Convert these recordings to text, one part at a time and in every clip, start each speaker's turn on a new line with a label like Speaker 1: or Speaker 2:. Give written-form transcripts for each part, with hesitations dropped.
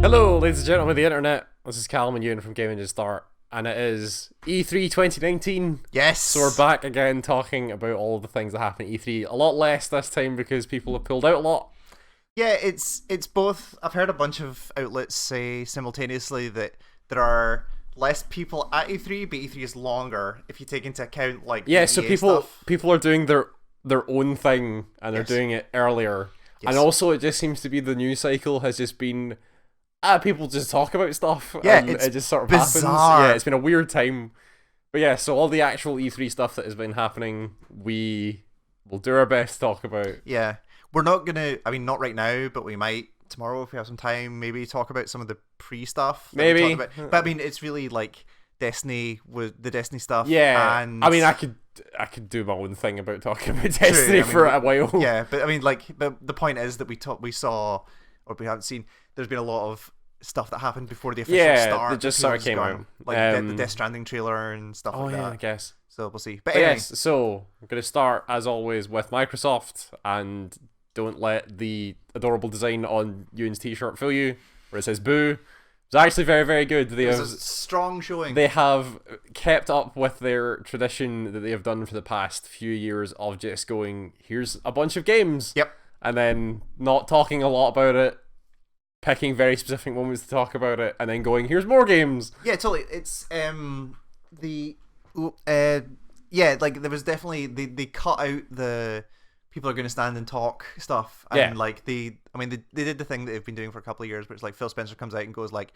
Speaker 1: Hello, ladies and gentlemen of the internet. This is Callum and Ewan from GameEngineStart, and it is E3 2019.
Speaker 2: Yes.
Speaker 1: So we're back again talking about all the things that happened at E3. A lot less this time because people have pulled out a lot.
Speaker 2: Yeah, it's both. I've heard a bunch of outlets say simultaneously that there are less people at E3, but E3 is longer if you take into account like
Speaker 1: So people are doing their own thing and they're doing it earlier. Yes. And also it just seems to be the news cycle has just been people just talk about stuff.
Speaker 2: Yeah,
Speaker 1: and it just sort of
Speaker 2: bizarre.
Speaker 1: happens. Yeah, it's been a weird time. But yeah, so all the actual E3 stuff that has been happening, we will do our best to talk about.
Speaker 2: Yeah. We're not gonna, not right now, but we might tomorrow if we have some time, maybe talk about some of the pre-stuff.
Speaker 1: Maybe.
Speaker 2: But it's really like Destiny, with the Destiny stuff.
Speaker 1: Yeah.
Speaker 2: And
Speaker 1: I could do my own thing about talking about Destiny for a while.
Speaker 2: Yeah, but but the point is that we saw, or we haven't seen, there's been a lot of stuff that happened before the official start.
Speaker 1: That just sort of came out.
Speaker 2: Like the Death Stranding trailer and stuff like that.
Speaker 1: I guess.
Speaker 2: So we'll see. But anyway.
Speaker 1: Yes, so I'm going to start, as always, with Microsoft, and don't let the adorable design on Ewan's t-shirt fool you, where it says boo. It's actually very, very good.
Speaker 2: It was a strong showing.
Speaker 1: They have kept up with their tradition that they have done for the past few years of just going, here's a bunch of games.
Speaker 2: Yep.
Speaker 1: And then not talking a lot about it, picking very specific moments to talk about it, and then going, here's more games.
Speaker 2: Yeah, totally. It's there was definitely they cut out the people are going to stand and talk stuff, and they did the thing that they've been doing for a couple of years, which like Phil Spencer comes out and goes like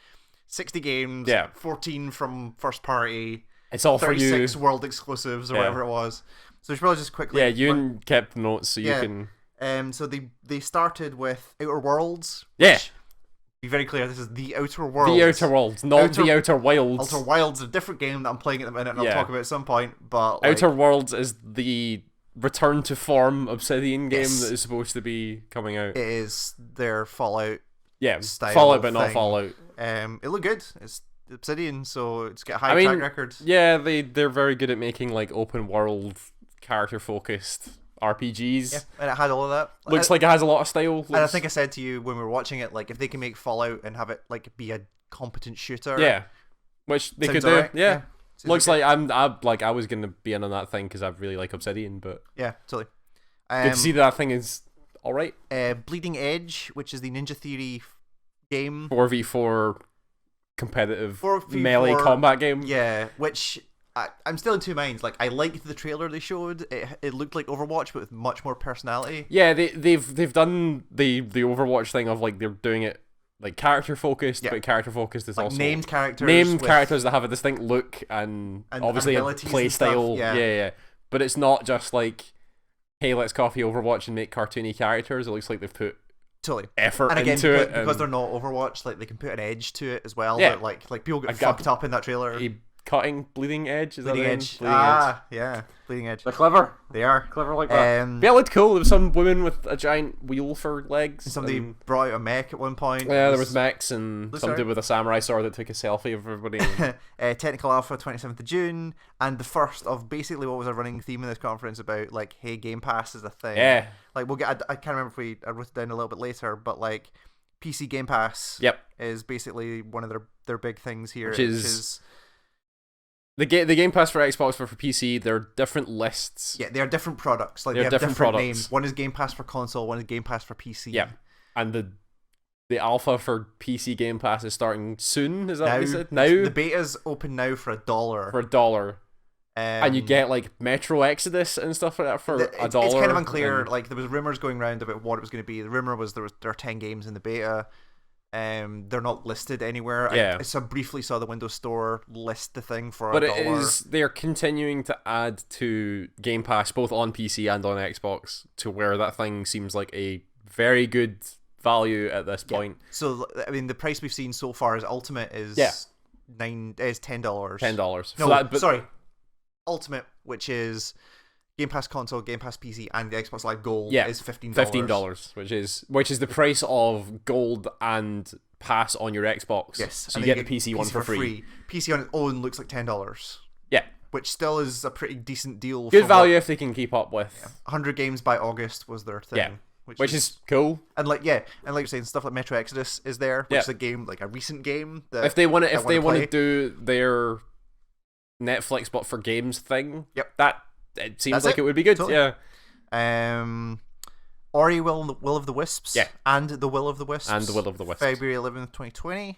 Speaker 2: 60 games, 14 from first party,
Speaker 1: it's all for you,
Speaker 2: 36 world exclusives or whatever it was. So we should probably just quickly
Speaker 1: Ewan kept notes so you can
Speaker 2: so they started with Outer Worlds, be very clear, this is the Outer Worlds.
Speaker 1: The Outer Worlds, not the Outer Wilds.
Speaker 2: Outer Wilds is a different game that I'm playing at the minute and I'll talk about at some point. But
Speaker 1: Outer Worlds is the return to form Obsidian game that is supposed to be coming out.
Speaker 2: It is their Fallout style
Speaker 1: Fallout but
Speaker 2: thing.
Speaker 1: not Fallout.
Speaker 2: It looked good. It's Obsidian, so it's got a high track record.
Speaker 1: Yeah, they're very good at making like open world, character focused RPGs.
Speaker 2: Yeah, and it had all of that.
Speaker 1: Looks like it has a lot of style.
Speaker 2: And I think I said to you when we were watching it, like if they can make Fallout and have it like be a competent shooter,
Speaker 1: which they could
Speaker 2: right.
Speaker 1: do. Yeah. Looks like I was gonna be in on that thing because I really like Obsidian, but
Speaker 2: yeah, totally.
Speaker 1: Good to see that thing is all right.
Speaker 2: Bleeding Edge, which is the Ninja Theory game,
Speaker 1: 4v4 competitive melee combat game.
Speaker 2: Yeah, which I'm still in two minds. Like I liked the trailer they showed. It looked like Overwatch, but with much more personality.
Speaker 1: Yeah, they've done the Overwatch thing of like they're doing it like character focused, but character focused is
Speaker 2: like
Speaker 1: also
Speaker 2: named characters
Speaker 1: that have a distinct look and obviously a play
Speaker 2: and
Speaker 1: style.
Speaker 2: Stuff.
Speaker 1: Yeah. But it's not just like, hey, let's copy Overwatch and make cartoony characters. It looks like they've put effort into it,
Speaker 2: because they're not Overwatch. Like they can put an edge to it as well.
Speaker 1: Yeah,
Speaker 2: but like people get fucked up in that trailer.
Speaker 1: Bleeding Edge? Is
Speaker 2: Bleeding
Speaker 1: that
Speaker 2: Edge. Yeah, Bleeding Edge.
Speaker 1: They're clever.
Speaker 2: They are
Speaker 1: clever like that. Yeah, it looked cool. There was some women with a giant wheel for legs.
Speaker 2: Somebody brought out a mech at one point.
Speaker 1: Yeah, there was mechs and some dude with a samurai sword that took a selfie of everybody.
Speaker 2: Technical Alpha 27th of June, and the first of basically what was a running theme in this conference about like, hey, Game Pass is a thing.
Speaker 1: Yeah.
Speaker 2: Like we'll get. I can't remember if I wrote it down a little bit later, but like PC Game Pass. Is basically one of their big things here, which is
Speaker 1: the Game Pass for Xbox for PC. They're different lists.
Speaker 2: Yeah, they are different products. Like they have different names. One is Game Pass for console. One is Game Pass for PC.
Speaker 1: Yeah, and the alpha for PC Game Pass is starting soon. Is that what they said? Now
Speaker 2: the beta's open now for $1.
Speaker 1: For $1. And you get like Metro Exodus and stuff like that for $1.
Speaker 2: It's kind of unclear. Like there was rumors going around about what it was going to be. The rumor was there are 10 games in the beta. They're not listed anywhere.
Speaker 1: Yeah.
Speaker 2: I briefly saw the Windows Store list the thing for
Speaker 1: $1.
Speaker 2: But
Speaker 1: they're continuing to add to Game Pass both on PC and on Xbox to where that thing seems like a very good value at this point.
Speaker 2: So the price we've seen so far is Ultimate is $10.
Speaker 1: $10.
Speaker 2: No, sorry. Ultimate, which is Game Pass console, Game Pass PC, and the Xbox Live Gold is $15.
Speaker 1: $15, which is the price of Gold and Pass on your Xbox.
Speaker 2: Yes,
Speaker 1: so you get the PC one for free.
Speaker 2: PC on its own looks like $10.
Speaker 1: Yeah,
Speaker 2: which still is a pretty decent deal.
Speaker 1: Good value if they can keep up with.
Speaker 2: 100 games by August was their thing.
Speaker 1: Yeah. which is cool.
Speaker 2: And like you're saying, stuff like Metro Exodus is there, which is a game, like a recent game that
Speaker 1: if they want to do their Netflix but for games thing, that it seems like it would be good. Totally.
Speaker 2: Ori Will of the Wisps, and The Will of the Wisps, February 11th, 2020.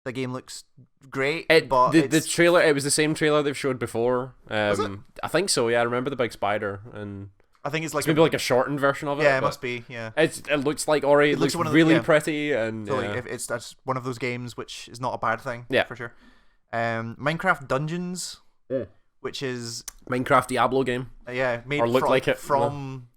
Speaker 2: The game looks great, but
Speaker 1: the trailer, it was the same trailer they've showed before. Was it? I think so. Yeah, I remember the big spider, and
Speaker 2: I think it's
Speaker 1: maybe like a shortened version of it.
Speaker 2: Yeah, it must be. Yeah,
Speaker 1: it looks like Ori. It looks really pretty, and
Speaker 2: totally. That's one of those games which is not a bad thing. Yeah, for sure. Minecraft Dungeons, which is
Speaker 1: Minecraft Diablo game.
Speaker 2: Made
Speaker 1: or looked like it
Speaker 2: from.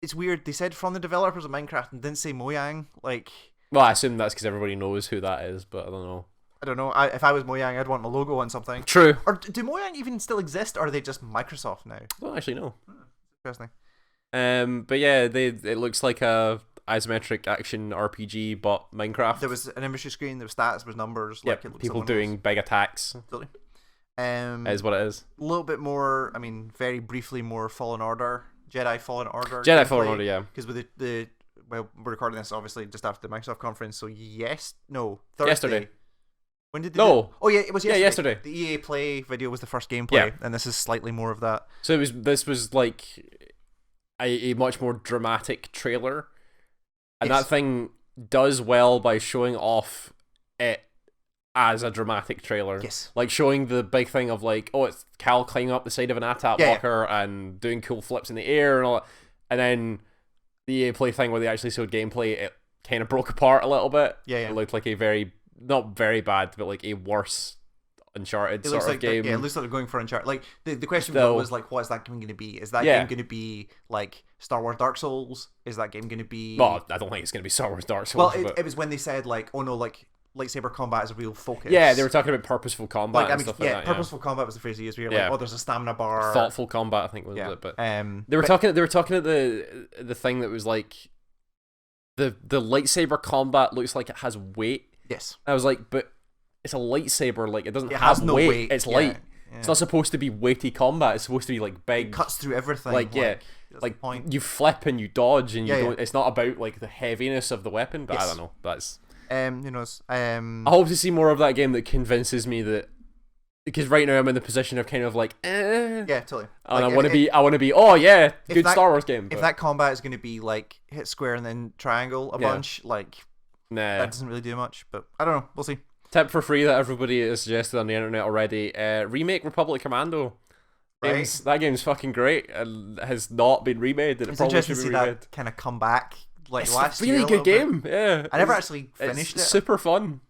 Speaker 2: It's weird. They said from the developers of Minecraft and didn't say Mojang. Like,
Speaker 1: well, I assume that's because everybody knows who that is, but I don't know.
Speaker 2: I don't know. If I was Mojang, I'd want my logo on something.
Speaker 1: True.
Speaker 2: Or do Mojang even still exist, or are they just Microsoft now?
Speaker 1: I don't actually know.
Speaker 2: Interesting.
Speaker 1: But yeah, it looks like a isometric action RPG, but Minecraft.
Speaker 2: There was an inventory screen. There was stats. There was numbers.
Speaker 1: Yep, like people doing big attacks.
Speaker 2: Totally.
Speaker 1: Is what it is.
Speaker 2: A little bit more. I mean, very briefly, more Fallen Order. Jedi Fallen Order.
Speaker 1: Fallen Order, yeah.
Speaker 2: Because with well, we're recording this obviously just after the Microsoft conference, so Thursday.
Speaker 1: Yesterday.
Speaker 2: When did they
Speaker 1: Oh
Speaker 2: yeah, it was yesterday.
Speaker 1: Yeah, yesterday.
Speaker 2: The EA Play video was the first gameplay, and this is slightly more of that.
Speaker 1: So this was like a much more dramatic trailer, and that thing does well by showing off it as a dramatic trailer.
Speaker 2: Yes.
Speaker 1: Like showing the big thing of like, oh, it's Cal climbing up the side of an AT-AT walker and doing cool flips in the air and all that. And then the EA Play thing where they actually showed gameplay, it kind of broke apart a little bit. It looked like a not very bad, but like a worse Uncharted sort of game.
Speaker 2: It looks like they're going for Uncharted. Like the question was like, what is that game going to be? Is that game going to be like Star Wars Dark Souls? Is that game going to be?
Speaker 1: Well, I don't think it's going to be Star Wars Dark Souls.
Speaker 2: Well, it was when they said like, oh no, like lightsaber combat is a real focus.
Speaker 1: Yeah, they were talking about purposeful combat and stuff like that.
Speaker 2: Purposeful combat was the phrase they used. Where you're like, oh, there's a stamina bar.
Speaker 1: Thoughtful combat, I think was it. But they were talking at the thing that was like the lightsaber combat looks like it has weight.
Speaker 2: Yes.
Speaker 1: I was like, but it's a lightsaber. Like it doesn't have no weight. It's light. Yeah. It's not supposed to be weighty combat. It's supposed to be like big.
Speaker 2: It cuts through everything.
Speaker 1: Like you flip and you dodge and you don't. It's not about like the heaviness of the weapon. But I don't know. That's.
Speaker 2: Who knows?
Speaker 1: I hope to see more of that game that convinces me that, because right now I'm in the position of kind of like,
Speaker 2: yeah, totally.
Speaker 1: And like I want to be, oh yeah, good Star Wars game.
Speaker 2: If that combat is going to be like hit square and then triangle a bunch, like, that doesn't really do much. But I don't know. We'll see.
Speaker 1: Tip for free that everybody has suggested on the internet already: remake Republic Commando.
Speaker 2: Right.
Speaker 1: That game's fucking great and has not been remade.
Speaker 2: It's interesting to see that kind of come back. Like
Speaker 1: it's
Speaker 2: last
Speaker 1: a really good game. Yeah,
Speaker 2: I never actually finished it.
Speaker 1: Super fun.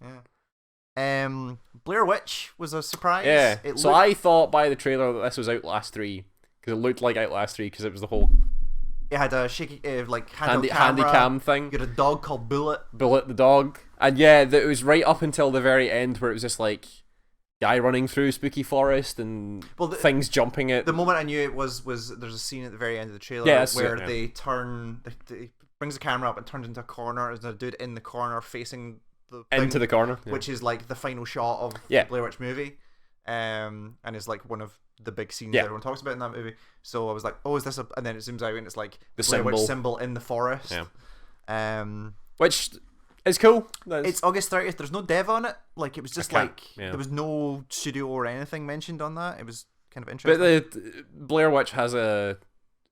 Speaker 2: Yeah. Blair Witch was a surprise.
Speaker 1: Yeah. So I thought by the trailer that this was Outlast 3 because it looked like Outlast 3 because it was the whole.
Speaker 2: It had a shaky, like
Speaker 1: handy cam thing.
Speaker 2: You had a dog called Bullet.
Speaker 1: Bullet the dog, and it was right up until the very end where it was just like guy running through spooky forest and things jumping at.
Speaker 2: The moment I knew it was there's a scene at the very end of the trailer where they turn. They brings the camera up and turns into a corner. There's a dude in the corner facing the thing,
Speaker 1: into the corner,
Speaker 2: which is like the final shot of the Blair Witch movie, and is like one of the big scenes everyone talks about in that movie. So I was like, oh, is this and then it zooms out and it's like the Blair Witch symbol in the forest.
Speaker 1: Which is cool.
Speaker 2: It's August 30th. There's no dev on it. Like it was just there was no studio or anything mentioned on that. It was kind of interesting.
Speaker 1: But the Blair Witch has a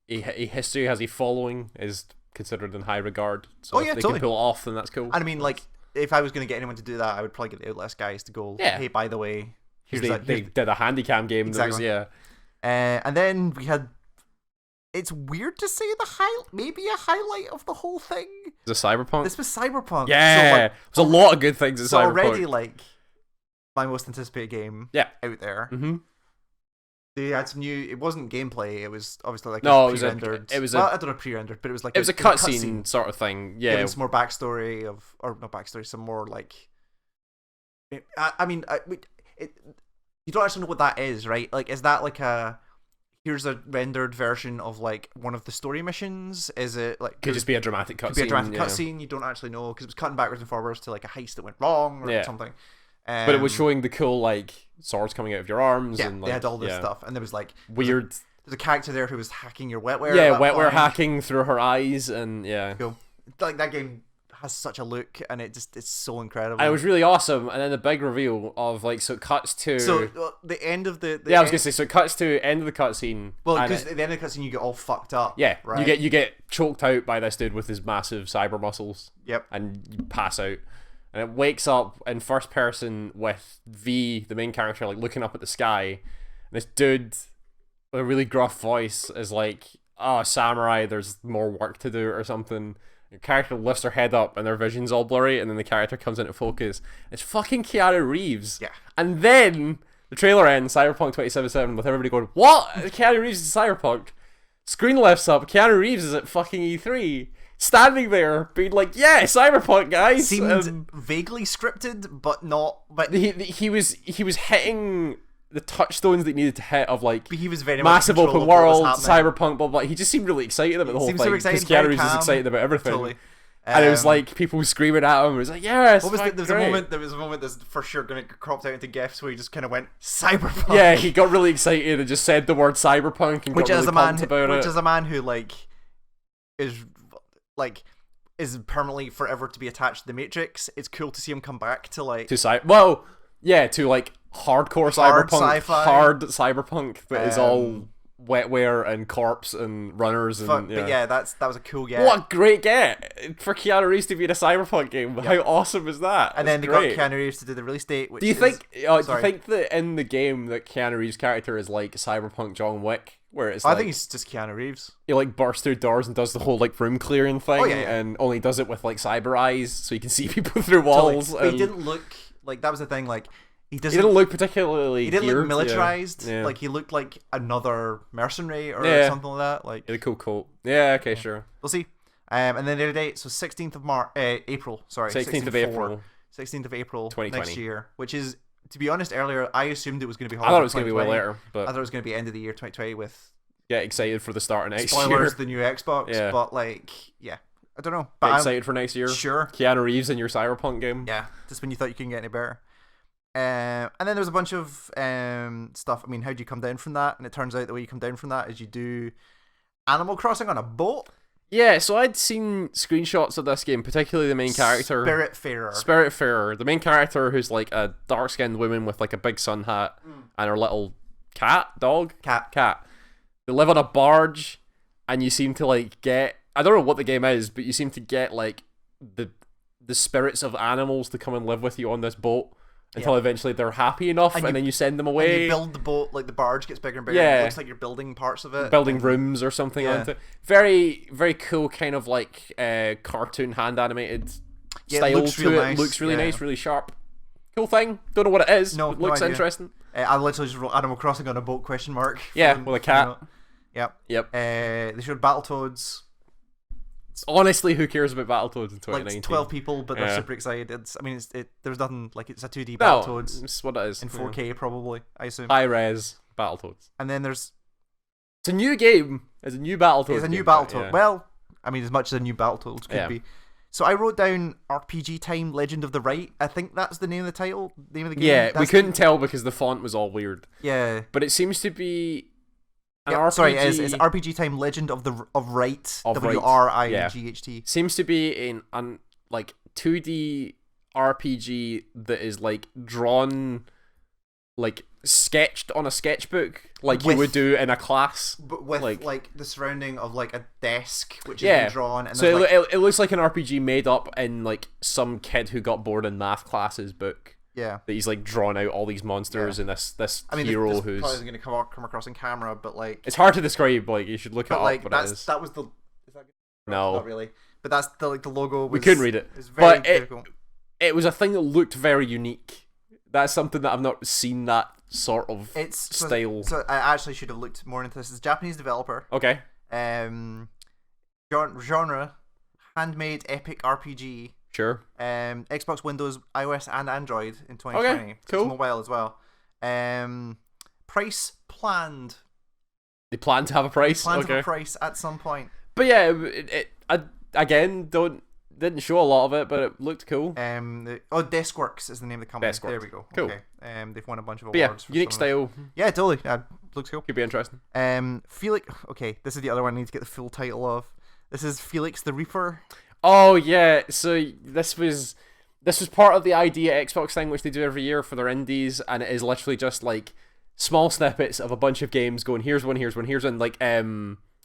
Speaker 1: history, has a following, is considered in high regard. So if they can pull it off, then that's cool.
Speaker 2: And I mean, like, if I was going to get anyone to do that, I would probably get the Outlast guys to go, hey, by the way,
Speaker 1: they did a handycam game.
Speaker 2: Exactly.
Speaker 1: That was,
Speaker 2: and then we had, it's weird to say maybe a highlight of the whole thing.
Speaker 1: Was it Cyberpunk?
Speaker 2: This was Cyberpunk.
Speaker 1: Yeah. So, there's a lot of good things in Cyberpunk.
Speaker 2: Already, like, my most anticipated game out there.
Speaker 1: Mm-hmm.
Speaker 2: They had some new. It wasn't gameplay. It was obviously like
Speaker 1: pre-rendered.
Speaker 2: I don't know pre-rendered, but it was like
Speaker 1: a cutscene sort of thing. Yeah,
Speaker 2: giving some more backstory or not backstory, some more like. I mean, you don't actually know what that is, right? Like, is that like here's a rendered version of like one of the story missions? Is it like
Speaker 1: could just be a dramatic cutscene?
Speaker 2: Could be a dramatic cutscene. You don't actually know because it was cutting backwards and forwards to like a heist that went wrong or something.
Speaker 1: But it was showing the cool like swords coming out of your arms, and like,
Speaker 2: they had all this stuff, and there was like
Speaker 1: weird
Speaker 2: there's a character there who was hacking your wetware.
Speaker 1: Yeah, wetware hacking through her eyes, and
Speaker 2: cool. Like that game has such a look, and it's so incredible.
Speaker 1: And it was really awesome. And then the big reveal of like, so it cuts to
Speaker 2: the end of the
Speaker 1: I was gonna say, so it cuts to end of the cutscene.
Speaker 2: Well, because at the end of the cutscene you get all fucked up.
Speaker 1: Yeah,
Speaker 2: right.
Speaker 1: You get choked out by this dude with his massive cyber muscles.
Speaker 2: Yep.
Speaker 1: And you pass out, and it wakes up in first person with V, the main character, like looking up at the sky, and this dude with a really gruff voice is like, "Oh, samurai, there's more work to do," or something. Your character lifts her head up and their vision's all blurry, and then the character comes into focus. It's fucking Keanu Reeves.
Speaker 2: Yeah.
Speaker 1: And then the trailer ends, Cyberpunk 2077, with everybody going, "What? Keanu Reeves is Cyberpunk." Screen lifts up, Keanu Reeves is at fucking E3, standing there, being like, "Yeah, Cyberpunk, guys."
Speaker 2: Seemed vaguely scripted, but not. But
Speaker 1: he was hitting the touchstones that he needed to hit of like
Speaker 2: he was very
Speaker 1: massive
Speaker 2: much
Speaker 1: open world, cyberpunk, blah blah. He just seemed really excited about the whole thing because Keanu Reeves is excited about everything.
Speaker 2: Totally.
Speaker 1: And it was like people screaming at him. It was like, yes.
Speaker 2: What was there was a moment that's for sure going to get cropped out into GIFs where he just kind of went cyberpunk.
Speaker 1: Yeah, he got really excited and just said the word cyberpunk and got really pumped about it.
Speaker 2: Which is a man who is permanently forever to be attached to the Matrix. It's cool to see him come back to hardcore cyberpunk, sci-fi.
Speaker 1: hard cyberpunk that is all wetware and corpse and runners and
Speaker 2: but yeah, that was a cool get.
Speaker 1: What a great get for Keanu Reeves to be in a cyberpunk game. Yep. How awesome is that?
Speaker 2: And then they got Keanu Reeves to do the release date.
Speaker 1: Do you think that in the game that Keanu Reeves' character is like cyberpunk John Wick, where it's
Speaker 2: I think it's just Keanu Reeves.
Speaker 1: He like bursts through doors and does the whole like room clearing thing, and only does it with like cyber eyes, so you can see people through walls.
Speaker 2: But he didn't look like that was the thing. Like he didn't
Speaker 1: look particularly.
Speaker 2: He didn't
Speaker 1: geared,
Speaker 2: look militarized.
Speaker 1: Yeah.
Speaker 2: Like he looked like another mercenary or something like that. Like
Speaker 1: a cool coat. Yeah. Okay. Sure.
Speaker 2: We'll see. And then the other date, so 16th of April. Sorry,
Speaker 1: 16th of April.
Speaker 2: 16th of April
Speaker 1: 2020.
Speaker 2: Next year, which is, to be honest, earlier I assumed it was going to be.
Speaker 1: I thought it was going to be way later, but
Speaker 2: I thought it was going to be end of the year 2020 with.
Speaker 1: Get excited for the start of next year.
Speaker 2: Spoilers, the new Xbox, but I don't know.
Speaker 1: But excited for next year?
Speaker 2: Sure.
Speaker 1: Keanu Reeves in your cyberpunk game?
Speaker 2: Yeah, just when you thought you couldn't get any better. And then there was a bunch of stuff. I mean, how do you come down from that? And it turns out the way you come down from that is you do Animal Crossing on a boat.
Speaker 1: Yeah, so I'd seen screenshots of this game, particularly the main character. Spiritfarer. The main character who's like a dark-skinned woman with like a big sun hat and her little cat. They live on a barge, and you seem to like get, I don't know what the game is, but you seem to get like the spirits of animals to come and live with you on this boat until eventually they're happy enough, and then you send them away.
Speaker 2: And you build the boat, like the barge gets bigger and bigger. Yeah. It looks like you're building parts of it.
Speaker 1: Building rooms or something onto it. Very, very cool kind of like cartoon hand animated style to it.
Speaker 2: Nice.
Speaker 1: Looks really nice, really sharp. Cool thing. Don't know what it is. No, looks interesting.
Speaker 2: I literally just wrote Animal Crossing on a boat ?
Speaker 1: Yeah, with a cat.
Speaker 2: Yep. They showed Battletoads.
Speaker 1: Honestly, who cares about Battletoads in 2019?
Speaker 2: Like 12 people, but they're super excited. There's nothing like it's a 2D Battletoads.
Speaker 1: It's what it is.
Speaker 2: In 4K probably, I assume.
Speaker 1: High res Battletoads.
Speaker 2: And then it's
Speaker 1: a new game. It's a new Battletoads.
Speaker 2: It's a new Battletoads. Yeah. Well, I mean, as much as a new Battletoads could be. So I wrote down RPG Time: Legend of the Right. I think that's the name of the title, name of the game.
Speaker 1: Yeah, we couldn't tell because the font was all weird.
Speaker 2: Yeah,
Speaker 1: but it seems to be.
Speaker 2: RPG... Sorry, it's RPG Time: Legend of Right. WRIGHT.
Speaker 1: Seems to be in like 2D RPG that is like drawn, like sketched on a sketchbook, like you would do in a class,
Speaker 2: but with like the surrounding of like a desk which is been drawn. And
Speaker 1: so it looks like an RPG made up in like some kid who got bored in math classes book.
Speaker 2: Yeah,
Speaker 1: that he's like drawn out all these monsters and this hero
Speaker 2: this
Speaker 1: who's
Speaker 2: probably going to come across in camera, but like
Speaker 1: it's hard to describe. Like you should look it up.
Speaker 2: Like
Speaker 1: but
Speaker 2: that was the. Is that good?
Speaker 1: No,
Speaker 2: not really. But that's the logo.
Speaker 1: We couldn't read it. But it was a thing that looked very unique. That's something that I've not seen that sort of style.
Speaker 2: So I actually should have looked more into this. It's a Japanese developer.
Speaker 1: Okay.
Speaker 2: Genre handmade epic RPG.
Speaker 1: Sure.
Speaker 2: Xbox, Windows, iOS, and Android in 2020.
Speaker 1: Okay, cool.
Speaker 2: It's mobile as well. Price planned.
Speaker 1: They plan to have a price.
Speaker 2: They plan to have a price at some point.
Speaker 1: But yeah, again, don't didn't show a lot of it, but it looked cool.
Speaker 2: Deskworks is the name of the company.
Speaker 1: Deskworks.
Speaker 2: There we go.
Speaker 1: Cool.
Speaker 2: Okay. They've won a bunch of
Speaker 1: But
Speaker 2: awards.
Speaker 1: yeah, unique style.
Speaker 2: Yeah, totally. Looks cool.
Speaker 1: Could be interesting.
Speaker 2: Felix. Okay, this is the other one I need to get the full title of. This is Felix the Reaper.
Speaker 1: Oh yeah, so this was part of the idea Xbox thing, which they do every year for their indies, and it is literally just like small snippets of a bunch of games going, here's one, like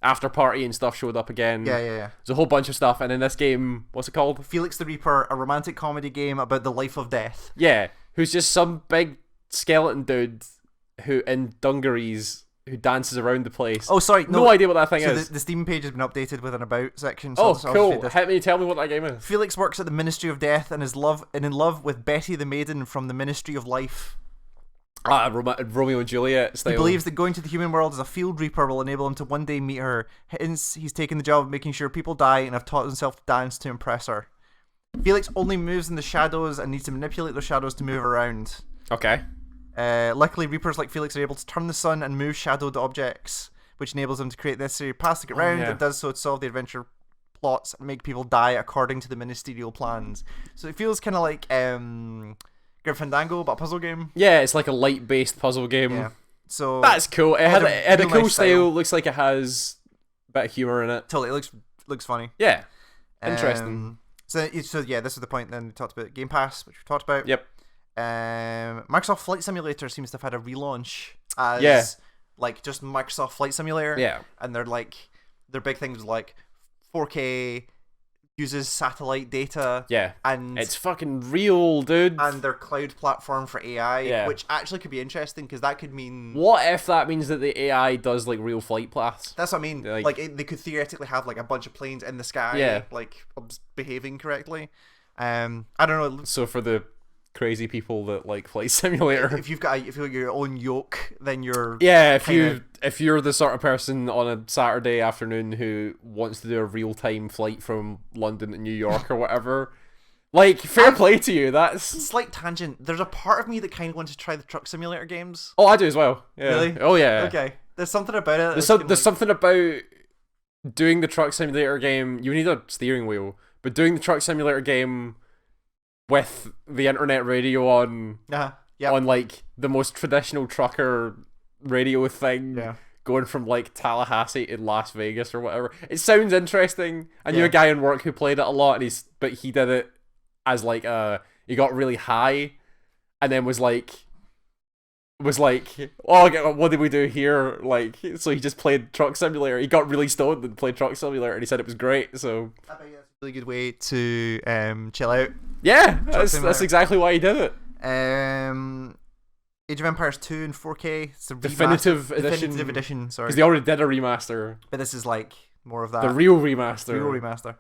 Speaker 1: After Party and stuff showed up again.
Speaker 2: Yeah.
Speaker 1: There's a whole bunch of stuff, and in this game, what's it called?
Speaker 2: Felix the Reaper, a romantic comedy game about the life of death.
Speaker 1: Yeah, who's just some big skeleton dude who in dungarees who dances around the place.
Speaker 2: Oh, sorry,
Speaker 1: no idea what that thing is.
Speaker 2: The Steam page has been updated with an about section.
Speaker 1: So cool. Tell me what that game is.
Speaker 2: Felix works at the Ministry of Death and is in love with Betty the Maiden from the Ministry of Life.
Speaker 1: Romeo and Juliet style.
Speaker 2: He believes that going to the human world as a field reaper will enable him to one day meet her. Hence, he's taken the job of making sure people die and have taught himself to dance to impress her. Felix only moves in the shadows and needs to manipulate those shadows to move around.
Speaker 1: Okay.
Speaker 2: Luckily, Reapers like Felix are able to turn the sun and move shadowed objects, which enables them to create the necessary paths to get around. It does so to solve the adventure plots and make people die according to the ministerial plans. So it feels kind of like Grim Fandango, but a puzzle game.
Speaker 1: Yeah, it's like a light-based puzzle game.
Speaker 2: Yeah. So
Speaker 1: that's cool. It had a cool
Speaker 2: nice
Speaker 1: style. Looks like it has a bit of humor in it.
Speaker 2: Totally, it looks funny.
Speaker 1: Yeah, interesting.
Speaker 2: So yeah, this is the point. Then we talked about Game Pass, which we talked about.
Speaker 1: Yep.
Speaker 2: Microsoft Flight Simulator seems to have had a relaunch as like just Microsoft Flight Simulator.
Speaker 1: Yeah.
Speaker 2: And their big things like 4K, uses satellite data.
Speaker 1: Yeah.
Speaker 2: And
Speaker 1: it's fucking real, dude.
Speaker 2: And their cloud platform for AI,
Speaker 1: yeah.
Speaker 2: which actually could be interesting because that could mean...
Speaker 1: What if that means that the AI does like real flight paths?
Speaker 2: That's what I mean. Like they could theoretically have like a bunch of planes in the sky, like behaving correctly. I don't know.
Speaker 1: So for the crazy people that like Flight Simulator,
Speaker 2: if you've got your own yoke, then you're
Speaker 1: if you're the sort of person on a Saturday afternoon who wants to do a real-time flight from London to New York or whatever, like fair play to you. That's
Speaker 2: slight tangent. There's a part of me that kind of wants to try the truck simulator games.
Speaker 1: Oh, I do as well. Yeah.
Speaker 2: Really?
Speaker 1: Oh yeah.
Speaker 2: Okay. There's something about it.
Speaker 1: There's something about doing the truck simulator game. You need a steering wheel, but doing the truck simulator game with the internet radio on, on like the most traditional trucker radio thing, going from like Tallahassee to Las Vegas or whatever. It sounds interesting. I knew a guy in work who played it a lot, and he did it as like he got really high, and then was like, oh, what did we do here? Like, so he just played Truck Simulator. He got really stoned and played Truck Simulator, and he said it was great. So
Speaker 2: I bet that's a really good way to chill out.
Speaker 1: Yeah, that's exactly why he did it.
Speaker 2: Age of Empires 2 in 4K. It's a
Speaker 1: definitive
Speaker 2: edition. Sorry,
Speaker 1: because they already did a remaster.
Speaker 2: But this is like more of that.
Speaker 1: The real remaster.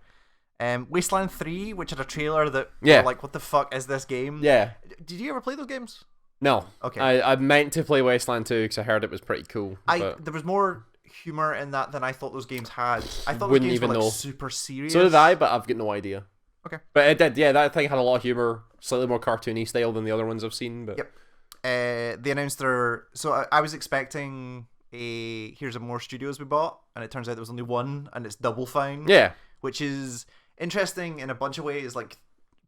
Speaker 2: Wasteland 3, which had a trailer that like, what the fuck is this game?
Speaker 1: Yeah.
Speaker 2: Did you ever play those games?
Speaker 1: No.
Speaker 2: Okay.
Speaker 1: I meant to play Wasteland 2 because I heard it was pretty cool.
Speaker 2: There was more humor in that than I thought those games had. I thought those games were like super serious.
Speaker 1: So did I, but I've got no idea.
Speaker 2: Okay.
Speaker 1: But it did, that thing had a lot of humor, slightly more cartoony style than the other ones I've seen. But
Speaker 2: they announced their... So I was expecting here's a more studios we bought, and it turns out there was only one, and it's Double Fine.
Speaker 1: Yeah.
Speaker 2: Which is interesting in a bunch of ways, like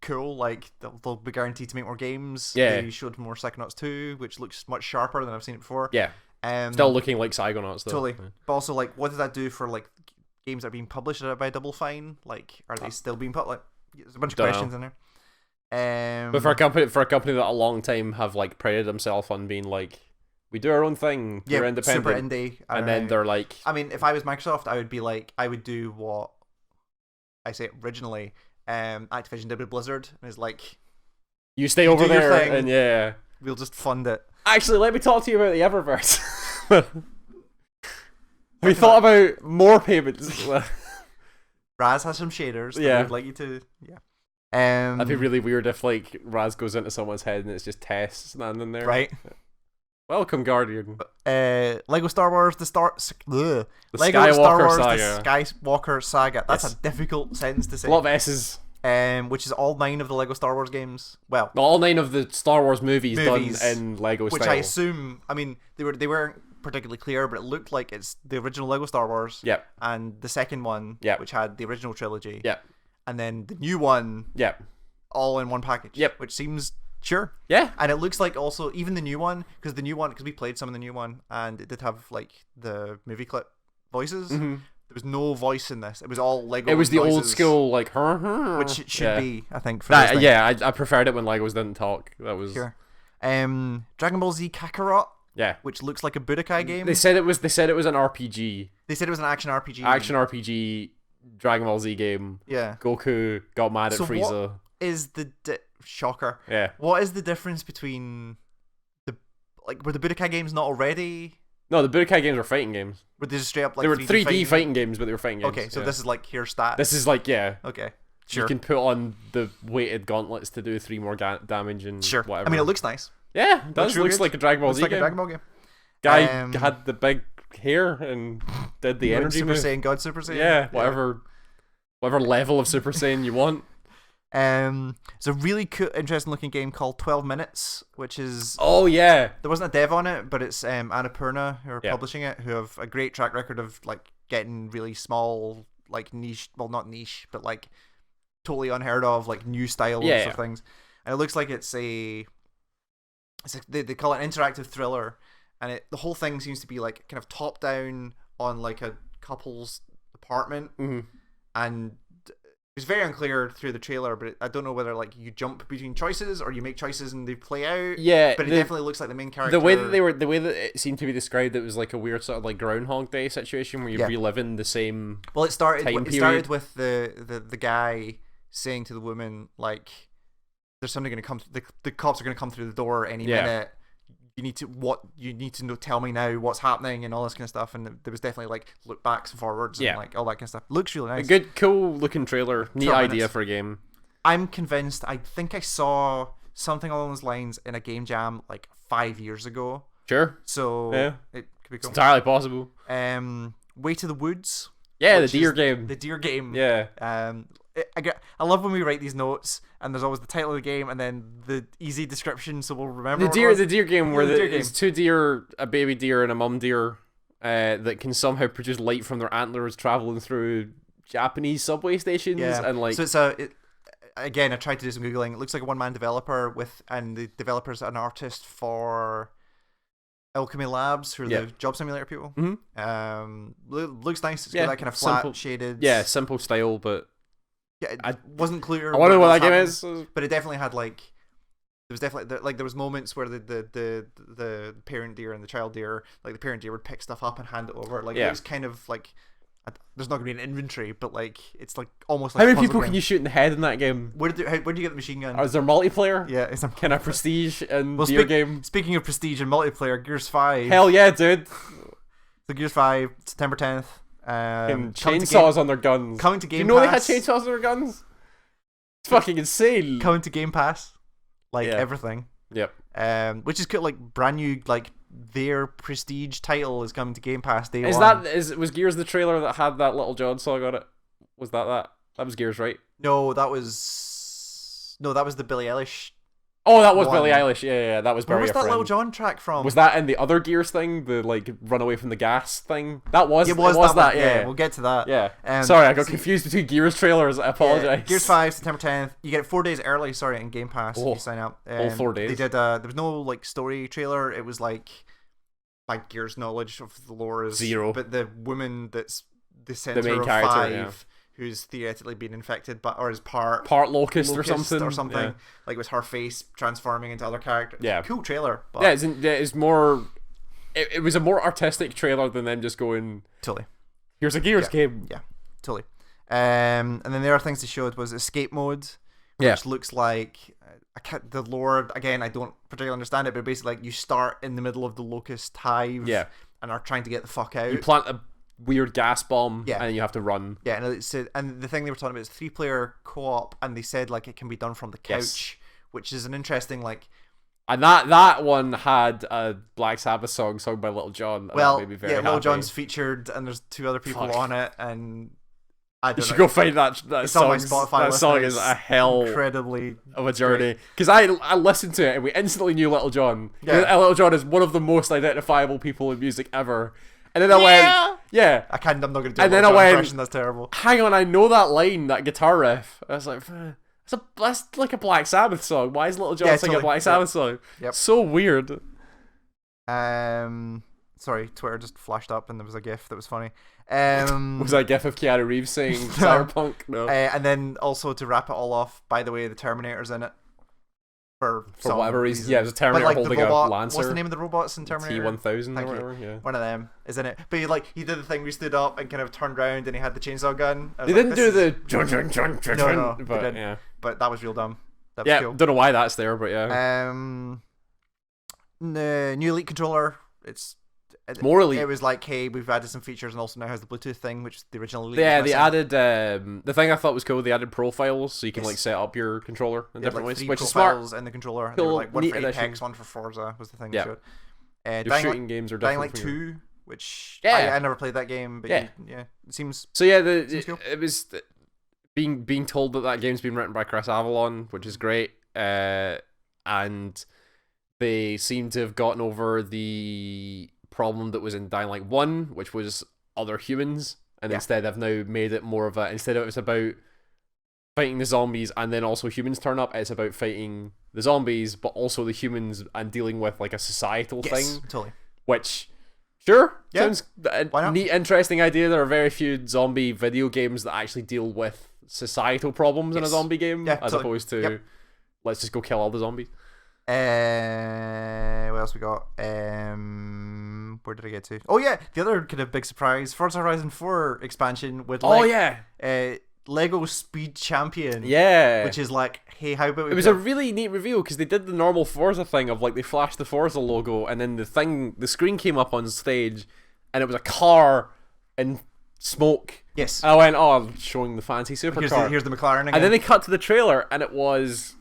Speaker 2: cool, like they'll be guaranteed to make more games.
Speaker 1: Yeah.
Speaker 2: They showed more Psychonauts 2, which looks much sharper than I've seen it before.
Speaker 1: Yeah. Still looking like Psychonauts though.
Speaker 2: Totally. But also, like, what does that do for like games that are being published by Double Fine? Like, are they still being published? There's a bunch of questions in there.
Speaker 1: But for a company that a long time have like prided themselves on being like, we do our own thing, we're independent,
Speaker 2: super indie,
Speaker 1: and then they're like,
Speaker 2: I mean, if I was Microsoft, I would be like, I would do what I say originally. Activision did with Blizzard, and it's like,
Speaker 1: you stay over there, and
Speaker 2: we'll just fund it.
Speaker 1: Actually, let me talk to you about the Eververse. Have you thought about more payments?
Speaker 2: Raz has some shaders that I'd like you to...
Speaker 1: That'd be really weird if like Raz goes into someone's head and it's just Tess standing there.
Speaker 2: Right.
Speaker 1: Welcome, Guardian.
Speaker 2: Lego Star Wars, the
Speaker 1: Skywalker
Speaker 2: Saga. The Skywalker Saga. That's a difficult sentence to say.
Speaker 1: A lot of S's.
Speaker 2: Which is all 9 of the Lego Star Wars games. Well,
Speaker 1: all 9 of the Star Wars movies done in Lego style.
Speaker 2: Which I assume, I mean, they weren't particularly clear, but it looked like it's the original Lego Star Wars.
Speaker 1: Yep.
Speaker 2: And the second one, which had the original trilogy.
Speaker 1: Yep.
Speaker 2: and then the new one, all in one package.
Speaker 1: Yep.
Speaker 2: Which seems sure.
Speaker 1: Yeah.
Speaker 2: And it looks like also even the new one, because we played some of the new one, and it did have like the movie clip voices.
Speaker 1: Mm-hmm.
Speaker 2: There was no voice in this. It was all Lego.
Speaker 1: It was the
Speaker 2: noises,
Speaker 1: old school like
Speaker 2: which it should be, I think. For
Speaker 1: that,
Speaker 2: this
Speaker 1: I preferred it when Legos didn't talk. That was
Speaker 2: sure. Dragon Ball Z Kakarot.
Speaker 1: Yeah,
Speaker 2: which looks like a Budokai game.
Speaker 1: They said it was an RPG.
Speaker 2: They said it was an action RPG.
Speaker 1: Action RPG Dragon Ball Z game.
Speaker 2: Yeah.
Speaker 1: Goku got mad at Frieza.
Speaker 2: What is the shocker?
Speaker 1: Yeah.
Speaker 2: What is the difference between were the Budokai games not already?
Speaker 1: No, the Budokai games were fighting games.
Speaker 2: Were they just straight up like
Speaker 1: they were 3D fighting games, but they were fighting games.
Speaker 2: Okay, so this is like here stats.
Speaker 1: This is like
Speaker 2: Okay. Sure.
Speaker 1: You can put on the weighted gauntlets to do 3 more damage and whatever.
Speaker 2: I mean, it looks nice.
Speaker 1: Yeah, it does. Looks like a Dragon Ball Z game.
Speaker 2: A Dragon Ball game.
Speaker 1: Guy had the big hair and did the energy
Speaker 2: Super
Speaker 1: move.
Speaker 2: Saiyan, God Super Saiyan.
Speaker 1: Yeah, whatever level of Super Saiyan you want.
Speaker 2: It's a really cool, interesting looking game called 12 Minutes, which is...
Speaker 1: Oh, yeah.
Speaker 2: There wasn't a dev on it, but it's Annapurna who are publishing it, who have a great track record of like getting really small, like niche, well, not niche, but like totally unheard of, like new styles of things. And it looks like they call it an interactive thriller, and the whole thing seems to be like kind of top down on like a couple's apartment, and it's very unclear through the trailer, but I don't know whether like you jump between choices or you make choices and they play out.
Speaker 1: Yeah,
Speaker 2: but it definitely looks like the main character.
Speaker 1: The way that it seemed to be described, it was like a weird sort of like Groundhog Day situation where you're reliving the same.
Speaker 2: Well, it started with the guy saying to the woman like, "There's somebody going to come. The cops are going to come through the door any minute. You need to know, tell me now what's happening and all this kind of stuff." And there was definitely like look backs and forwards and like all that kind of stuff. Looks really nice.
Speaker 1: A good, cool looking trailer. Neat idea for a game.
Speaker 2: I'm convinced. I think I saw something along those lines in a game jam like 5 years ago.
Speaker 1: Sure.
Speaker 2: So it could be cool.
Speaker 1: It's entirely possible.
Speaker 2: Way to the Woods.
Speaker 1: Yeah, the deer game.
Speaker 2: The deer game.
Speaker 1: Yeah.
Speaker 2: I love when we write these notes and there's always the title of the game and then the easy description, so we'll remember.
Speaker 1: The deer game where it's 2 deer, a baby deer and a mum deer, that can somehow produce light from their antlers traveling through Japanese subway stations and like.
Speaker 2: So again, I tried to do some googling. It looks like a one-man developer and the developer's an artist for Alchemy Labs, who are the job simulator people. Looks nice. It's got that kind of flat shaded.
Speaker 1: Yeah, simple style, but.
Speaker 2: Yeah, I wasn't clear.
Speaker 1: I wonder what that game is,
Speaker 2: but it definitely had like there was moments where the parent deer and the child deer, like the parent deer would pick stuff up and hand it over. Like it was kind of like there's not gonna be an inventory, but like it's like almost like
Speaker 1: how many people can you shoot in the head in that game?
Speaker 2: Where do you get the machine gun?
Speaker 1: Is there multiplayer?
Speaker 2: Yeah, it's
Speaker 1: kind of prestige and deer game.
Speaker 2: Speaking of prestige and multiplayer, Gears 5.
Speaker 1: Hell yeah, dude!
Speaker 2: So Gears 5, September 10th.
Speaker 1: Chainsaws on their guns.
Speaker 2: Coming to Game Pass.
Speaker 1: Do you know they had chainsaws on their guns? It's fucking insane.
Speaker 2: Coming to Game Pass, everything.
Speaker 1: Yep.
Speaker 2: Which is cool. Like brand new, like their prestige title is coming to Game Pass day one.
Speaker 1: Was Gears the trailer that had that Little John song on it? Was that? That was Gears, right?
Speaker 2: No, that was the Billie Eilish.
Speaker 1: Oh, that was Billie Eilish. Yeah, that was Bury
Speaker 2: Where was
Speaker 1: a
Speaker 2: that
Speaker 1: Friend.
Speaker 2: Little John track from?
Speaker 1: Was that in the other Gears thing? The like run away from the gas thing? That was.
Speaker 2: It was that. Yeah, we'll get to that.
Speaker 1: Yeah. Sorry, I got confused between Gears trailers. I apologize.
Speaker 2: Yeah, Gears 5, September 10th. You get it 4 days early. Sorry, in Game Pass. If you sign up.
Speaker 1: All 4 days.
Speaker 2: They did. There was no like story trailer. It was like my Gears knowledge of the lore is
Speaker 1: 0.
Speaker 2: But the woman that's the center
Speaker 1: main
Speaker 2: of
Speaker 1: character,
Speaker 2: 5. Who's theoretically been infected, or is part
Speaker 1: locust or something.
Speaker 2: Yeah. Like it was her face transforming into other characters.
Speaker 1: Yeah,
Speaker 2: cool trailer. But
Speaker 1: it's more. It was a more artistic trailer than them just going.
Speaker 2: Totally.
Speaker 1: Here's a Gears game.
Speaker 2: Yeah, totally. And then the other things they showed was escape mode, which looks like the lore. Again, I don't particularly understand it, but basically, like you start in the middle of the locust hive, and are trying to get the fuck out.
Speaker 1: You plant a weird gas bomb, and then you have to run.
Speaker 2: Yeah, and the thing they were talking about is 3-player co-op, and they said like it can be done from the couch, which is an interesting like.
Speaker 1: And that one had a Black Sabbath song sung by Little John.
Speaker 2: Well,
Speaker 1: that made me very happy.
Speaker 2: Little John's featured, and there's 2 other people on it, and I don't know.
Speaker 1: You should go find that song.
Speaker 2: On my Spotify
Speaker 1: that song is a hell
Speaker 2: incredibly
Speaker 1: of a journey. Because I listened to it and we instantly knew Little John. Yeah. Little John is one of the most identifiable people in music ever. And then I went, yeah.
Speaker 2: I'm not going to do
Speaker 1: and
Speaker 2: a
Speaker 1: then I went,
Speaker 2: impression. That's terrible.
Speaker 1: Hang on, I know that line, that guitar riff. I was like, that's like a Black Sabbath song. Why is Little John singing a Black Sabbath song?
Speaker 2: Yep.
Speaker 1: So weird.
Speaker 2: Sorry, Twitter just flashed up and there was a GIF that was funny.
Speaker 1: Was that a GIF of Keanu Reeves saying Cyberpunk? No.
Speaker 2: And then also to wrap it all off, by the way, the Terminator's in it. For
Speaker 1: whatever reason. Yeah, it was a Terminator holding
Speaker 2: robot,
Speaker 1: a Lancer.
Speaker 2: What's the name of the robots in Terminator?
Speaker 1: T-1000 or whatever, yeah.
Speaker 2: One of them is in it. But he did the thing where he stood up and kind of turned around and he had the chainsaw gun.
Speaker 1: They didn't do the...
Speaker 2: No,
Speaker 1: but, yeah.
Speaker 2: But that was real dumb. That was cool.
Speaker 1: Don't know why that's there, but yeah.
Speaker 2: The new Elite controller, it's
Speaker 1: more Elite.
Speaker 2: It was like, hey, we've added some features and also now has the Bluetooth thing, which is the original Elite.
Speaker 1: Yeah, they added the thing I thought was cool. They added profiles, so you can like set up your controller in different ways, which is smart.
Speaker 2: In the controller,
Speaker 1: cool,
Speaker 2: they were like one for Apex,
Speaker 1: addition.
Speaker 2: one for Forza was the thing.
Speaker 1: Yeah,
Speaker 2: your
Speaker 1: shooting games are
Speaker 2: Dying
Speaker 1: different.
Speaker 2: Light 2, which I never played that game, but it seems.
Speaker 1: So yeah,
Speaker 2: cool.
Speaker 1: It was being told that game's been written by Chris Avalon, which is great, and they seem to have gotten over the problem that was in Dying Light 1, which was other humans, and instead they've now made it more of a, instead of it's about fighting the zombies and then also humans turn up, it's about fighting the zombies but also the humans and dealing with like a societal thing.
Speaker 2: Totally.
Speaker 1: Which sounds a neat, interesting idea. There are very few zombie video games that actually deal with societal problems in a zombie game, as opposed to let's just go kill all the zombies.
Speaker 2: What else we got? Where did I get to? Oh yeah, the other kind of big surprise: Forza Horizon 4 expansion with Lego Speed Champion.
Speaker 1: Yeah,
Speaker 2: which is like, hey, how about
Speaker 1: it was a really neat reveal because they did the normal Forza thing of like they flashed the Forza logo and then the screen came up on stage and it was a car in smoke.
Speaker 2: Yes,
Speaker 1: and I went, showing the fancy supercar.
Speaker 2: Here's the McLaren again.
Speaker 1: And then they cut to the trailer and it was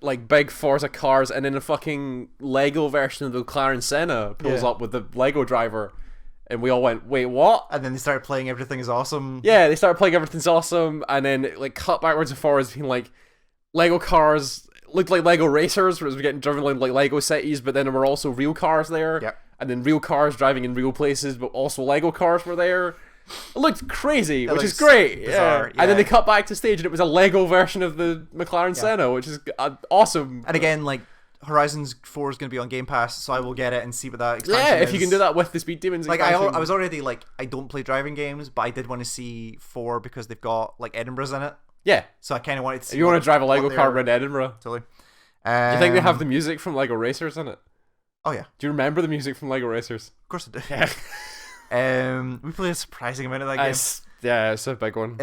Speaker 1: like big Forza cars, and then a fucking Lego version of the McLaren Senna pulls up with the Lego driver, and we all went, wait, what?
Speaker 2: And then they started playing Everything is Awesome.
Speaker 1: Yeah, they started playing Everything's Awesome, and then it, like cut backwards and forwards, being like Lego cars looked like Lego racers, where it was getting driven like Lego cities, but then there were also real cars there, and then real cars driving in real places, but also Lego cars were there. It looked crazy, which is great.
Speaker 2: Bizarre,
Speaker 1: And then they cut back to stage and it was a Lego version of the McLaren Senna, which is awesome.
Speaker 2: And again, like, Horizon 4 is going to be on Game Pass, so I will get it and see what that expansion is.
Speaker 1: Yeah, if you can do that with the Speed Demons expansion.
Speaker 2: Like, I was already, like, I don't play driving games, but I did want to see 4 because they've got, like, Edinburgh's in it.
Speaker 1: Yeah.
Speaker 2: So I kind of wanted to see.
Speaker 1: If you want to drive a Lego car around Edinburgh.
Speaker 2: Totally.
Speaker 1: Do you think they have the music from Lego Racers in it?
Speaker 2: Oh, yeah.
Speaker 1: Do you remember the music from Lego Racers?
Speaker 2: Of course I do. Yeah. We played a surprising amount of that game.
Speaker 1: Yeah, it's a big one.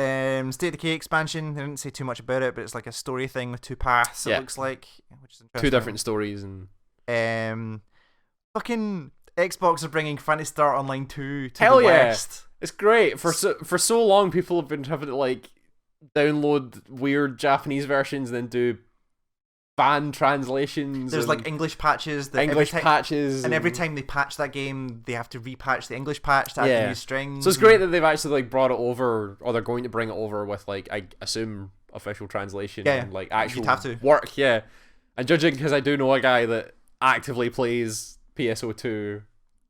Speaker 2: State of Decay expansion. They didn't say too much about it, but it's like a story thing with 2 paths. It looks like, which is interesting.
Speaker 1: 2 different stories and.
Speaker 2: Fucking Xbox are bringing Phantasy Star Online 2 to
Speaker 1: Hell
Speaker 2: the
Speaker 1: yeah.
Speaker 2: West.
Speaker 1: It's great. For so long, people have been having to like download weird Japanese versions and then do fan translations.
Speaker 2: There's like English patches.
Speaker 1: Patches.
Speaker 2: And every time they patch that game, they have to repatch the English patch to add the new strings.
Speaker 1: So it's great that they've actually like brought it over, or they're going to bring it over with like, I assume, official translation and like actual work. Yeah. And judging, because I do know a guy that actively plays PSO2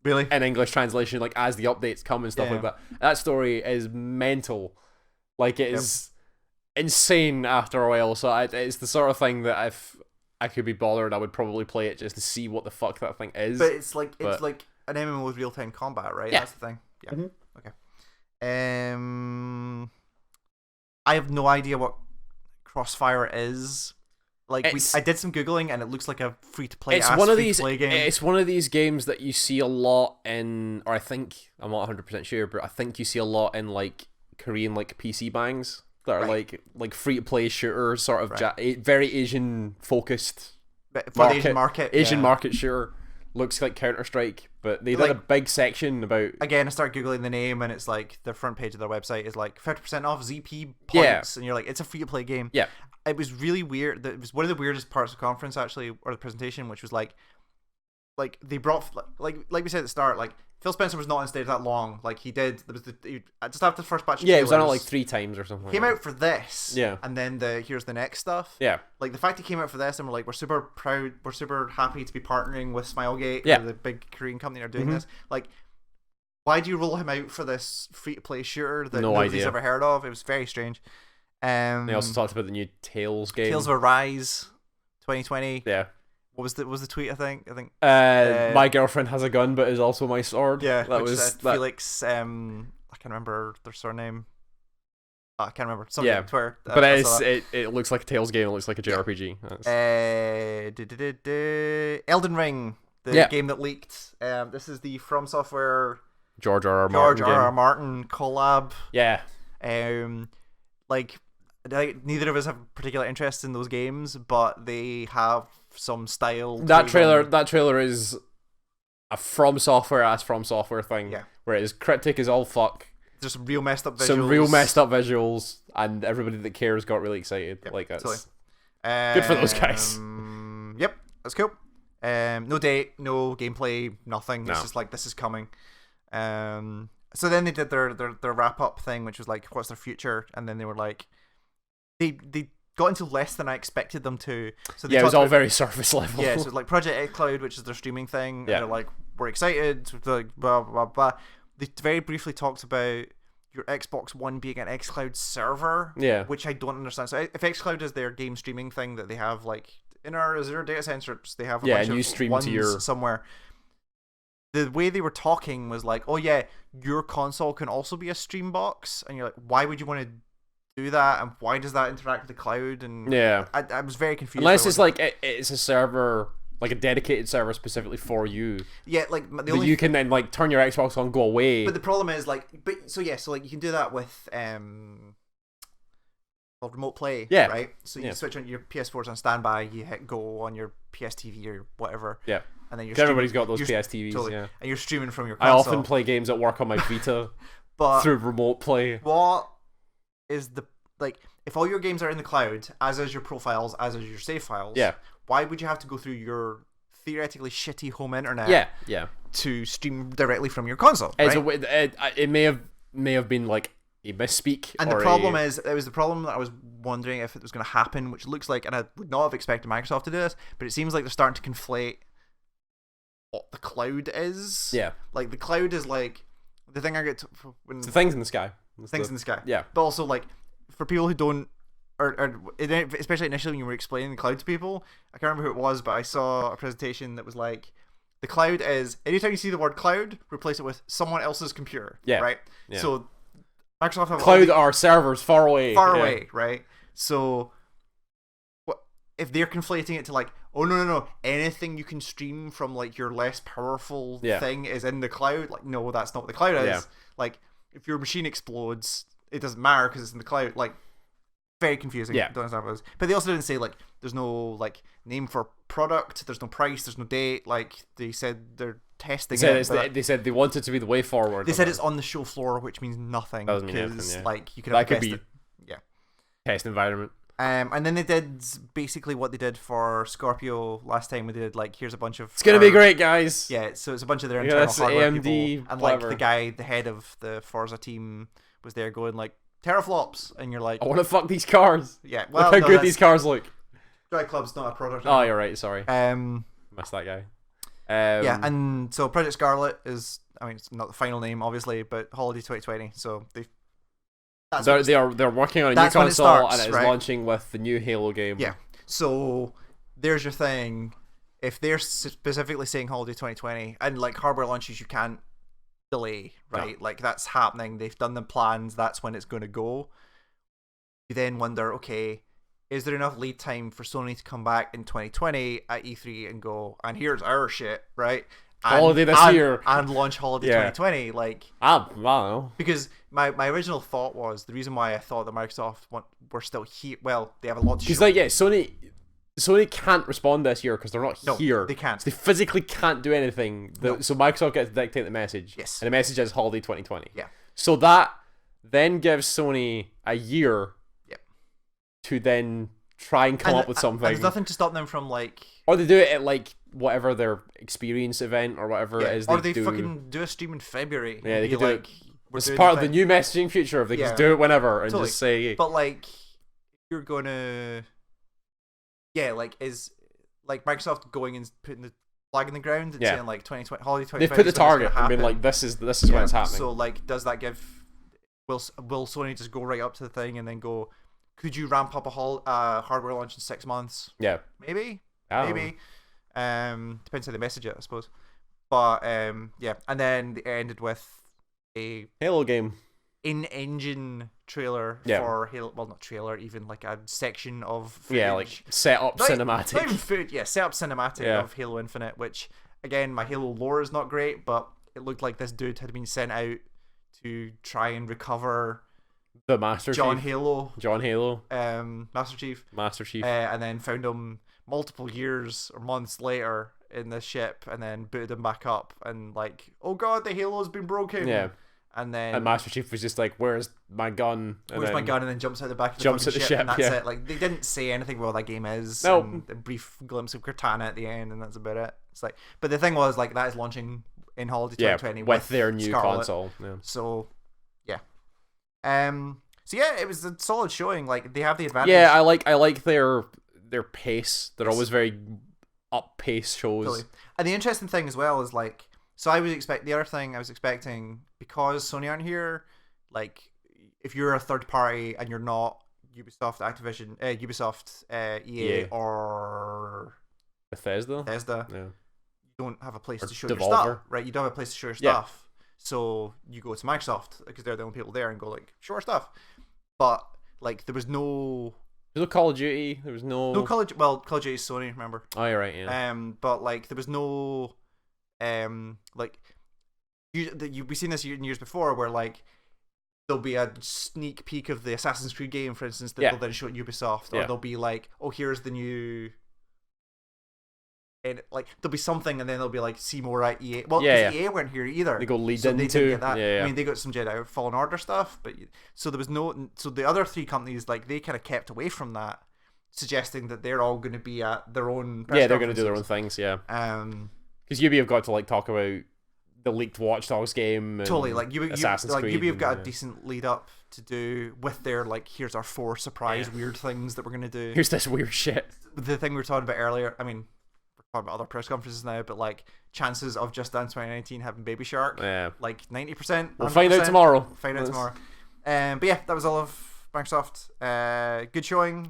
Speaker 2: really
Speaker 1: in English translation, like as the updates come and stuff like that. That story is mental. Like it is insane after a while. So it's the sort of thing that if I could be bothered, I would probably play it just to see what the fuck that thing is.
Speaker 2: But it's like an MMO with real time combat, right?
Speaker 1: Yeah.
Speaker 2: That's the thing. Yeah. Mm-hmm. Okay. I have no idea what Crossfire is. Like I did some googling and it looks like a free to play.
Speaker 1: It's one of these. It's one of these games that you see a lot in, or I'm not 100% sure, but I think you see a lot in like Korean like PC bangs that are like free to play shooter sort of very Asian focused
Speaker 2: for the Asian market
Speaker 1: shooter. Looks like Counter-Strike, but they did a big section about.
Speaker 2: Again, I start googling the name and it's like the front page of their website is like 50% off ZP points, and you're like, it's a free to play game.
Speaker 1: Yeah.
Speaker 2: It was really weird. It was one of the weirdest parts of the conference actually, or the presentation, which was like they brought like we said at the start, like Phil Spencer was not on stage that long. Like he did, there was just after the first batch.
Speaker 1: He was on it like 3 times or something.
Speaker 2: Came out for this,
Speaker 1: yeah,
Speaker 2: and then here's the next stuff.
Speaker 1: Yeah,
Speaker 2: like the fact he came out for this, and we're like, we're super proud, we're super happy to be partnering with Smilegate, the big Korean company that are doing this. Like why do you roll him out for this free-to-play shooter that
Speaker 1: nobody's
Speaker 2: ever heard of? It was very strange.
Speaker 1: They also talked about the new Tales game.
Speaker 2: Tales of Arise 2020.
Speaker 1: Yeah.
Speaker 2: What was the tweet? I think
Speaker 1: my girlfriend has a gun, but is also my sword.
Speaker 2: Yeah,
Speaker 1: that was
Speaker 2: Felix. I can't remember their surname. I can't remember. Somebody on Twitter.
Speaker 1: But it looks like a Tales game. It looks like a JRPG.
Speaker 2: Elden Ring, the game that leaked. This is the From Software
Speaker 1: George R. R.
Speaker 2: Martin collab.
Speaker 1: Yeah.
Speaker 2: Like neither of us have particular interest in those games, but they have some style.
Speaker 1: That trailer is a From Software thing.
Speaker 2: Yeah.
Speaker 1: Whereas Cryptic is all fuck.
Speaker 2: Just real messed up visuals.
Speaker 1: Some real messed up visuals, and everybody that cares got really excited.
Speaker 2: Yep,
Speaker 1: like that's
Speaker 2: totally.
Speaker 1: Good for those guys.
Speaker 2: Yep, that's cool. No date, no gameplay, nothing.
Speaker 1: No.
Speaker 2: It's just like this is coming. So then they did their wrap up thing, which was like, what's their future? And then they were like, they got into less than I expected them to. So they
Speaker 1: it was all very surface level.
Speaker 2: Yeah, so it's like Project xCloud, which is their streaming thing.
Speaker 1: Yeah.
Speaker 2: And they're like, we're excited. Like blah blah blah. They very briefly talked about your Xbox One being an xCloud server.
Speaker 1: Yeah. Which
Speaker 2: I don't understand. So if xCloud is their game streaming thing that they have like in our Azure data centers, they have a bunch
Speaker 1: and you
Speaker 2: of
Speaker 1: stream
Speaker 2: ones
Speaker 1: to your
Speaker 2: somewhere. The way they were talking was like, oh yeah, your console can also be a stream box, and you're like, why would you want to do that, and why does that interact with the cloud? And I was very confused.
Speaker 1: Unless it's like it's a server, like a dedicated server specifically for you.
Speaker 2: Yeah, like
Speaker 1: you can then like turn your Xbox on, go away.
Speaker 2: But the problem is like, so like you can do that with remote play.
Speaker 1: Yeah.
Speaker 2: Right. So you switch on your PS4's on standby, you hit go on your PS TV or whatever.
Speaker 1: Yeah.
Speaker 2: And then
Speaker 1: everybody's got those PS TVs. Totally. Yeah.
Speaker 2: And you're streaming from your console.
Speaker 1: I often play games at work on my Vita
Speaker 2: but
Speaker 1: through remote play.
Speaker 2: What is the like? If all your games are in the cloud, as is your profiles, as is your save files, why would you have to go through your theoretically shitty home internet?
Speaker 1: Yeah.
Speaker 2: To stream directly from your console. Right?
Speaker 1: It may have been like a misspeak.
Speaker 2: And the problem is, it was the problem that I was wondering if it was going to happen, which looks like, and I would not have expected Microsoft to do this, but it seems like they're starting to conflate what the cloud is.
Speaker 1: Yeah.
Speaker 2: Like the cloud is like the thing I get when
Speaker 1: it's the things in the sky.
Speaker 2: Things in the sky.
Speaker 1: Yeah.
Speaker 2: But also like for people who don't, or especially initially when you were explaining the cloud to people, I can't remember who it was, but I saw a presentation that was like, the cloud is, anytime you see the word cloud, replace it with someone else's computer.
Speaker 1: Yeah.
Speaker 2: Right?
Speaker 1: Yeah.
Speaker 2: So Microsoft have
Speaker 1: cloud are servers far away.
Speaker 2: Right? So what if they're conflating it to like, oh no, anything you can stream from like your less powerful thing is in the cloud? Like, no, that's not what the cloud is.
Speaker 1: Yeah.
Speaker 2: Like, if your machine explodes, it doesn't matter because it's in the cloud. Like, very confusing.
Speaker 1: Yeah.
Speaker 2: Don't understand what it is. But they also didn't say like there's no like name for product, there's no price, there's no date. Like they said they're testing it.
Speaker 1: They said they want it to be the way forward.
Speaker 2: They said it's on the show floor, which means nothing.
Speaker 1: Doesn't mean anything, yeah.
Speaker 2: Like you could
Speaker 1: that could be
Speaker 2: yeah.
Speaker 1: Test environment.
Speaker 2: And then they did basically what they did for Scorpio last time. We did like, here's a bunch of.
Speaker 1: It's gonna be great, guys.
Speaker 2: Yeah, so it's a bunch of their internal hardware
Speaker 1: AMD,
Speaker 2: people, and
Speaker 1: whatever.
Speaker 2: like the head of the Forza team was there going like teraflops, and you're like,
Speaker 1: I want to fuck these cars.
Speaker 2: Yeah, well,
Speaker 1: look how good these cars look.
Speaker 2: Drive Club's not a product.
Speaker 1: Oh, you're right. Sorry.
Speaker 2: Missed
Speaker 1: that guy.
Speaker 2: Yeah, and so Project Scarlet is, I mean, it's not the final name, obviously, but Holiday 2020. So
Speaker 1: they're working on a new console, and it's launching with the new Halo game.
Speaker 2: Yeah. So there's your thing. If they're specifically saying Holiday 2020, and like hardware launches, you can't delay, right?
Speaker 1: No.
Speaker 2: Like that's happening. They've done the plans. That's when it's going to go. You then wonder, okay, is there enough lead time for Sony to come back in 2020 at E3 and go, and here's our shit, right?
Speaker 1: Holiday this year.
Speaker 2: And launch Holiday 2020. Like,
Speaker 1: I don't know.
Speaker 2: Because my original thought was, the reason why I thought that Microsoft were still here, well, they have a lot to show.
Speaker 1: Because, like, yeah, Sony can't respond this year because they're not here.
Speaker 2: They can't.
Speaker 1: So they physically can't do anything. So Microsoft gets to dictate the message.
Speaker 2: Yes.
Speaker 1: And the message is Holiday 2020.
Speaker 2: Yeah.
Speaker 1: So that then gives Sony a year to then try and come up with something.
Speaker 2: And there's nothing to stop them from, like...
Speaker 1: Or they do it at, like, whatever their experience event or whatever it is
Speaker 2: or they fucking do a stream in February.
Speaker 1: Yeah, they could do it. It's part of the new messaging future. If they just do it whenever and just say...
Speaker 2: But, like, you're going to... Yeah, like, is... Like, Microsoft going and putting the flag in the ground and saying like 2020 holiday 2025.
Speaker 1: They've put the target and been like, this is when it's happening.
Speaker 2: So like, does that give? Will Sony just go right up to the thing and then go? Could you ramp up a hardware launch in 6 months?
Speaker 1: Yeah,
Speaker 2: maybe. Depends how they message it, I suppose. But yeah, and then they ended with a
Speaker 1: Halo game.
Speaker 2: In-engine trailer for Halo. Well, not trailer, even like a section of footage.
Speaker 1: Yeah, like setup cinematic.
Speaker 2: Not even footage, setup cinematic of Halo Infinite, which, again, my Halo lore is not great, but it looked like this dude had been sent out to try and recover
Speaker 1: the Master
Speaker 2: John
Speaker 1: Chief.
Speaker 2: Halo. Master Chief. And then found him multiple years or months later in the ship and then booted him back up and like, oh god, the Halo's been broken.
Speaker 1: Yeah.
Speaker 2: And then
Speaker 1: Master Chief was just like, where's my gun? And
Speaker 2: my gun? And then jumps out the back of the ship. And that's it. Like, they didn't say anything about what that game is.
Speaker 1: Nope.
Speaker 2: And a brief glimpse of Cortana at the end, and that's about it. It's like, but the thing was, like, that is launching in holiday 2020
Speaker 1: with their new
Speaker 2: Scarlet.
Speaker 1: console. Yeah.
Speaker 2: So yeah. So yeah, it was a solid showing. Like, they have the advantage.
Speaker 1: Yeah, I like their pace. They're always very up pace shows.
Speaker 2: Totally. And the interesting thing as well is like, so the other thing I was expecting, because Sony aren't here, like, if you're a third party and you're not Ubisoft, Activision, Ubisoft, EA, or
Speaker 1: Bethesda,
Speaker 2: you don't have a place to show
Speaker 1: Devolver.
Speaker 2: your stuff, right? You don't have a place to show your stuff. So you go to Microsoft because they're the only people there and go like, show our stuff. But like, there was no
Speaker 1: Call of Duty. There was no
Speaker 2: Call of Duty is Sony, remember?
Speaker 1: Oh, you're right. Yeah.
Speaker 2: But like, there was no like, we've seen this in years before where like there'll be a sneak peek of the Assassin's Creed game, for instance, that they'll then show at Ubisoft, or they'll be like, oh, here's the new, and like there'll be something, and then they'll be like, see more at EA. Well, EA weren't here either.
Speaker 1: They go lead
Speaker 2: so
Speaker 1: into
Speaker 2: they didn't get that.
Speaker 1: Yeah.
Speaker 2: I mean, they got some Jedi Fallen Order stuff, but so there was no. So the other three companies, like, they kind of kept away from that, suggesting that they're all going to be at their own.
Speaker 1: They're going to do their own things. Yeah. Because Ubi have got to like talk about the leaked Watch Dogs game. And
Speaker 2: totally, like
Speaker 1: Assassin's Creed.
Speaker 2: Ubi have got a decent lead up to do with their like, here's our 4 surprise weird things that we're gonna do.
Speaker 1: Here's this weird shit.
Speaker 2: The thing we were talking about earlier. I mean, we're talking about other press conferences now, but like, chances of Just Dance 2019 having Baby Shark, like 90%.
Speaker 1: We'll find out tomorrow.
Speaker 2: But yeah, that was all of Microsoft. Good showing.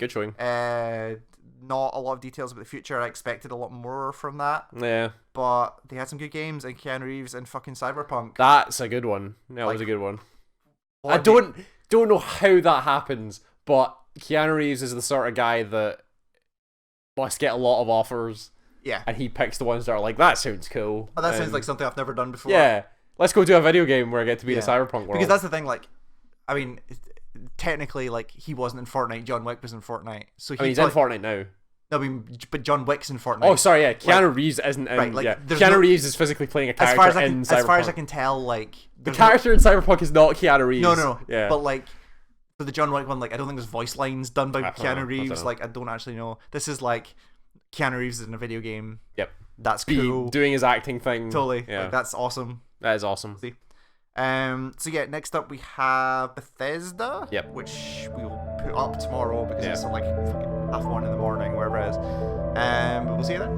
Speaker 2: Not a lot of details about the future. I expected a lot more from that.
Speaker 1: Yeah.
Speaker 2: But they had some good games, and Keanu Reeves and fucking Cyberpunk.
Speaker 1: That's a good one. That was a good one. I don't know how that happens, but Keanu Reeves is the sort of guy that must get a lot of offers.
Speaker 2: Yeah.
Speaker 1: And he picks the ones that are like, that sounds cool.
Speaker 2: Oh, that sounds like something I've never done before.
Speaker 1: Yeah. Let's go do a video game where I get to be the Cyberpunk world.
Speaker 2: Because that's the thing, like, I mean, technically, like, he wasn't in Fortnite. John Wick was in Fortnite. So he's
Speaker 1: in Fortnite now.
Speaker 2: No, I mean, but John Wick's in Fortnite.
Speaker 1: Oh, sorry, yeah. Keanu Reeves isn't in... Right, like, Keanu Reeves is physically playing a character in Cyberpunk.
Speaker 2: As far as I can tell, like...
Speaker 1: The character in Cyberpunk is not Keanu Reeves.
Speaker 2: No. Yeah. But, like, for the John Wick one, like, I don't think there's voice lines done by Keanu Reeves. Like, I don't actually know. This is, like, Keanu Reeves is in a video game.
Speaker 1: Yep.
Speaker 2: That's cool.
Speaker 1: Doing his acting thing.
Speaker 2: Totally.
Speaker 1: Yeah.
Speaker 2: Like, that's awesome.
Speaker 1: That is awesome.
Speaker 2: See? So yeah, next up we have Bethesda, which we will put up tomorrow because it's like fucking 1:30 in the morning, wherever it is. But we'll see you then.